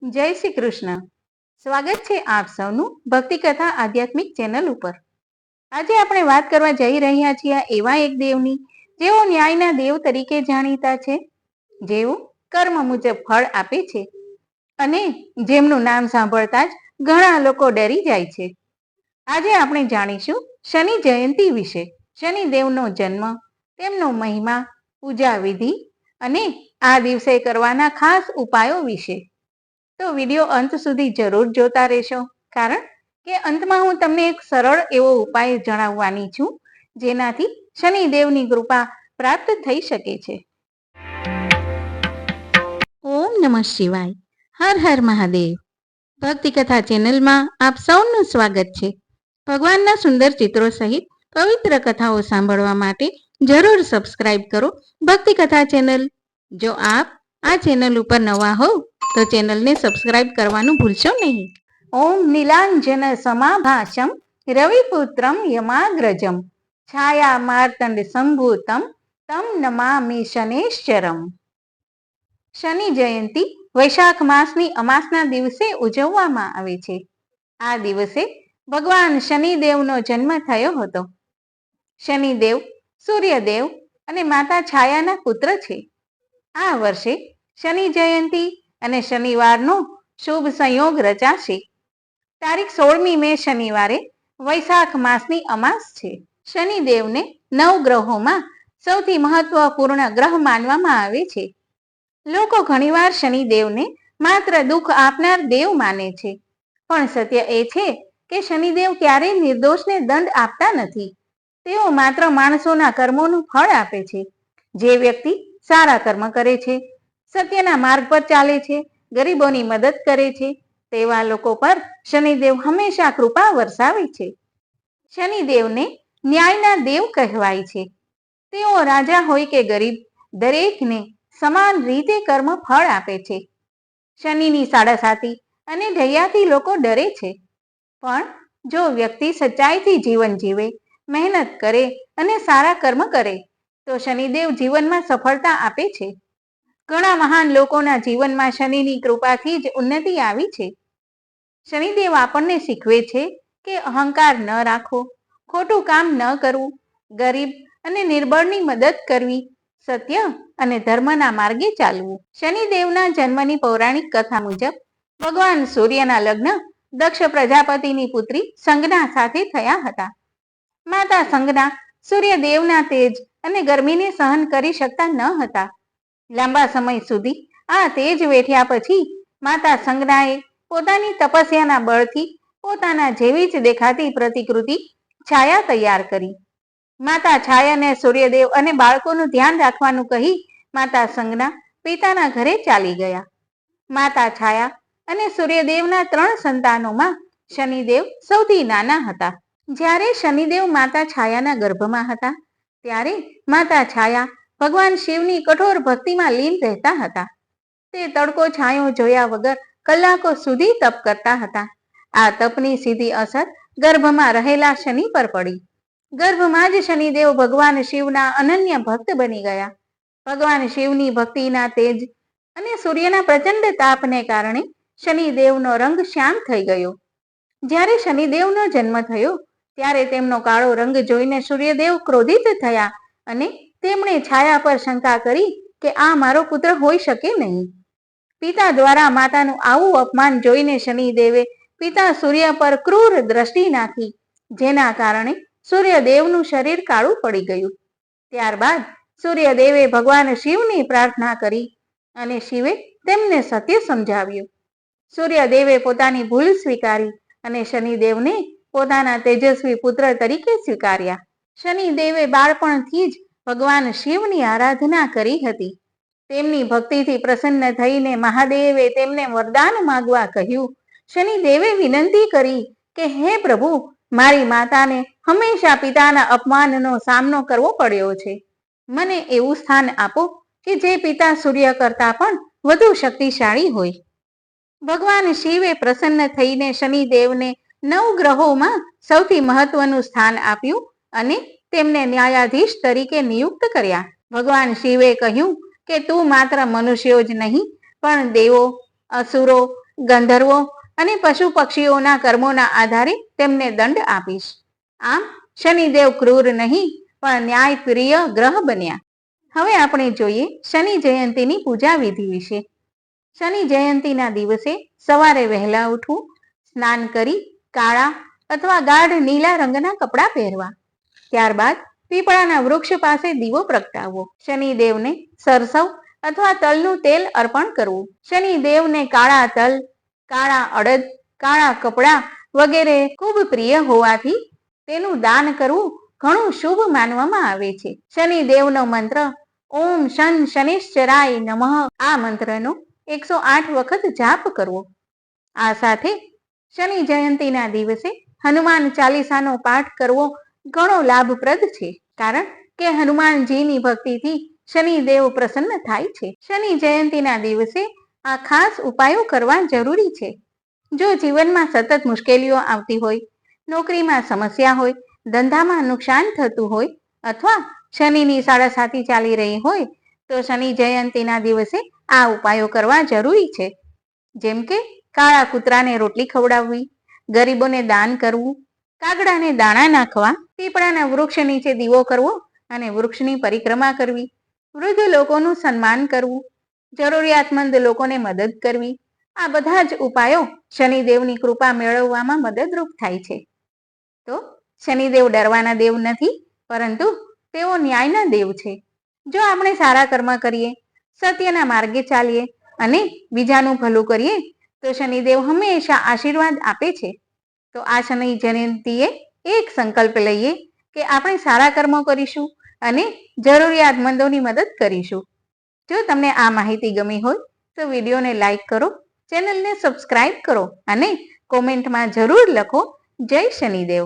જય શ્રી કૃષ્ણ. સ્વાગત છે આપ સૌનું ભક્તિ કથા આધ્યાત્મિક ચેનલ ઉપર. આજે આપણે વાત કરવા જઈ રહ્યા છીએ એવા એક દેવની જેઓ ન્યાયના દેવ તરીકે જાણીતા છે, જેઓ કર્મ મુજબ ફળ આપે છે અને જેમનું નામ સાંભળતા જ ઘણા લોકો ડરી જાય છે. આજે આપણે જાણીશું શનિ જયંતી વિશે, શનિદેવનો જન્મ, તેમનો મહિમા, પૂજા વિધિ અને આ દિવસે કરવાના ખાસ ઉપાયો વિશે. તો વિડીયો અંત સુધી જરૂર જોતા રહેશો, કારણ કે અંતમાં હું તમને એક સરળ એવો ઉપાય જણાવવાની છું, જેનાથી શનિદેવની કૃપા પ્રાપ્ત થઈ શકે છે. ઓમ નમઃ શિવાય. હર હર મહાદેવ. ભક્તિ કથા ચેનલમાં આપ સૌનું સ્વાગત છે. ભગવાનના સુંદર ચિત્રો સહિત પવિત્ર કથાઓ સાંભળવા માટે જરૂર સબસ્ક્રાઇબ કરો ભક્તિ કથા ચેનલ. જો આપ આ ચેનલ ઉપર નવા હો તો ચેનલને સબસ્ક્રાઇબ કરવાનું ભૂલશો નહીં. ઓમ નીલાંજન સમાભાસમ રવિપુત્રમ યમાગ્રજમ છાયા માર્તંડ સંભૂતમ તમ નમામિ શનેશ્ચરમ. શનિ જયંતી વૈશાખ માસની અમાસના દિવસે ઉજવવામાં આવે છે. આ દિવસે ભગવાન શનિદેવનો જન્મ થયો હતો. શનિદેવ સૂર્યદેવ અને માતા છાયાના પુત્ર છે. આ વર્ષે શનિ જયંતી અને શનિવારનો શુભ સંયોગ રચાશે. તારીખ 16મી મે શનિવારે વૈશાખ માસની અમાસ છે. શનિદેવને 9 ગ્રહોમાં સૌથી મહત્વપૂર્ણ ગ્રહ માનવામાં આવે છે. લોકો ઘણીવાર શનિદેવને માત્ર દુઃખ આપનાર દેવ માને છે, પણ સત્ય એ છે કે શનિદેવ ક્યારેય નિર્દોષને દંડ આપતા નથી. તેઓ માત્ર માણસોના કર્મોનું ફળ આપે છે. જે વ્યક્તિ સારા કર્મ કરે છે, સત્યના માર્ગ પર ચાલે છે, ગરીબોની મદદ કરે છે, તેવા લોકો પર શનિદેવ હંમેશા કૃપા વરસાવે છે. શનિદેવને ન્યાયના દેવ કહેવાય છે. તેઓ રાજા હોય કે ગરીબ, દરેકને સમાન રીતે કર્મ ફળ આપે છે. શનિની સાડાસાતી અને ઢૈયાથી લોકો ડરે છે, પણ જો વ્યક્તિ સચ્ચાઈથી જીવન જીવે, મહેનત કરે અને સારા કર્મ કરે તો શનિદેવ જીવનમાં સફળતા આપે છે. ઘણા મહાન લોકોના જીવનમાં શનિની કૃપાથી જ ઉન્નતિ આવી છે. શનિદેવ આપણને શીખવે છે કે અહંકાર ન રાખવો, ખોટું કામ ન કરવું, ગરીબ અને નિર્બળની મદદ કરવી, સત્ય અને ધર્મના માર્ગે ચાલવું. શનિદેવના જન્મની પૌરાણિક કથા મુજબ ભગવાન સૂર્યના લગ્ન દક્ષ પ્રજાપતિની પુત્રી સંજ્ઞા સાથે થયા હતા. માતા સંજ્ઞા સૂર્યદેવના તેજ અને ગરમીને સહન કરી શકતા ન હતા. લાંબા સમય સુધી આ તેજ વેઠ્યા પછી માતા સંજ્ઞાએ પોતાની તપસ્યાના બળથી પોતાના જેવી જ દેખાતી પ્રતિકૃતિ છાયા તૈયાર કરી. માતા છાયાને સૂર્યદેવ અને બાળકોનું ધ્યાન રાખવાનું કહી માતા સંજ્ઞા પિતાના ઘરે ચાલી ગયા. માતા છાયા અને સૂર્યદેવના 3 સંતાનોમાં શનિદેવ સૌથી નાના હતા. જ્યારે શનિદેવ માતા છાયાના ગર્ભમાં હતા, ત્યારે માતા છાયા ભગવાન શિવની કઠોર ભક્તિમાં લીન રહેતા હતા. તે તડકો છાંયો જોયા વગર કલાકો સુધી તપ કરતા હતા. આ તપની સીધી અસર ગર્ભમાં રહેલા શનિ પર પડી. ગર્ભમાં જ શનિદેવ ભગવાન શિવના અનન્ય ભક્ત બની ગયા. ભગવાન શિવની ભક્તિના તેજ અને સૂર્યના પ્રચંડ તાપને કારણે શનિદેવનો રંગ શ્યામ થઈ ગયો. જ્યારે શનિદેવનો જન્મ થયો ત્યારે તેમનો કાળો રંગ જોઈને સૂર્યદેવ ક્રોધિત થયા અને તેમણે છાયા પર શંકા કરી કે આ મારો પુત્ર હોઈ શકે નહીં. પિતા દ્વારા માતાનું આવું અપમાન જોઈને શનિદેવે પિતા સૂર્ય પર ક્રૂર દ્રષ્ટિ નાખી, જેના કારણે સૂર્યદેવનું શરીર કાળું પડી ગયું. ત્યારબાદ સૂર્યદેવે ભગવાન શિવની પ્રાર્થના કરી અને શિવે તેમને સત્ય સમજાવ્યું. સૂર્યદેવે પોતાની ભૂલ સ્વીકારી અને શનિદેવને પોતાના તેજસ્વી પુત્ર તરીકે સ્વીકાર્યા. શનિદેવે બાળપણથી જ ભગવાન શિવની આરાધના કરી હતી. તેમની ભક્તિથી પ્રસન્ન થઈને મહાદેવે તેમને વરદાન માંગવા કહ્યું. શનિદેવે વિનંતી કરી કે હે પ્રભુ, મારી માતાને હંમેશા પિતાના અપમાનનો સામનો કરવો પડ્યો છે. મને એવું સ્થાન આપો કે જે પિતા સૂર્ય કરતાં પણ વધુ શક્તિશાળી હોય. ભગવાન શિવે પ્રસન્ન થઈને શનિદેવને 9 ગ્રહોમાં સૌથી મહત્વનું સ્થાન આપ્યું અને તેમને ન્યાયાધીશ તરીકે નિયુક્ત કર્યા. ભગવાન શિવે કહ્યું કે તું માત્ર મનુષ્યો જ નહીં, પણ દેવો, અસુરો ગંધર્વો અને પશુ પક્ષીઓના કર્મોના આધારે તેમને દંડ આપીશ. આમ શનિદેવ ક્રૂર નહીં પણ ન્યાયપ્રિય ગ્રહ બન્યા. હવે આપણે જોઈએ શનિ જયંતીની પૂજા વિધિ વિશે. શનિ જયંતીના દિવસે સવારે વહેલા ઉઠવું, સ્નાન કરી કાળા અથવા ગાઢ નીલા રંગના કપડાં પહેરવા. ત્યારબાદ પીપળાના વૃક્ષ પાસે દીવો પ્રગટાવવો. શનિદેવને સરસવ અથવા તલનું તેલ અર્પણ કરવું. શનિદેવને કાળા તલ, કાળા અડદ, કાળા કપડાં વગેરે ખૂબ પ્રિય હોવાથી તેનું દાન કરવું ઘણું શુભ માનવામાં આવે છે. શનિદેવનો મંત્ર ઓમ શન શનિશ્ચરાય નમઃ. આ મંત્રનો 108 વખત જાપ કરવો. આ સાથે શનિ જયંતીના દિવસે હનુમાન ચાલીસાનો પાઠ કરવો ઘણો લાભપ્રદ છે, કારણ કે હનુમાનજીની ભક્તિથી શનિદેવ પ્રસન્ન થાય છે. શનિ જયંતીના દિવસે આ ખાસ ઉપાયો કરવા જરૂરી છે. જો જીવનમાં સતત મુશ્કેલીઓ આવતી હોય, નોકરીમાં સમસ્યા હોય, ધંધામાં નુકસાન થતું હોય અથવા શનિની સાડાસાતી ચાલી રહી હોય તો શનિ જયંતીના દિવસે આ ઉપાયો કરવા જરૂરી છે. જેમ કે કાળા કૂતરાને રોટલી ખવડાવવી, ગરીબોને દાન કરવું, કાગડાને દાણા નાખવા, પીપળાના વૃક્ષ નીચે દીવો કરવો અને વૃક્ષની પરિક્રમા કરવી, વૃદ્ધ લોકોનું સન્માન કરવું, જરૂરિયાતમંદ લોકોને મદદ કરવી. આ બધા જ ઉપાયો શનિદેવની કૃપા મેળવવામાં મદદરૂપ થાય છે. તો શનિદેવ ડરવાના દેવ નથી, પરંતુ તેઓ ન્યાયના દેવ છે. જો આપણે સારા કર્મ કરીએ, સત્યના માર્ગે ચાલીએ અને બીજાનું ભલું કરીએ તો શનિદેવ હંમેશા આશીર્વાદ આપે છે. તો આ શનિ જયંતીએ એક સંકલ્પ લઈએ કે આપણે સારા કર્મો કરીશું અને જરૂરિયાતમંદોની મદદ કરીશું. જો તમને આ માહિતી ગમી હોય તો વિડીયોને લાઈક કરો, ચેનલને સબસ્ક્રાઇબ કરો અને કોમેન્ટમાં જરૂર લખો જય શનિદેવ.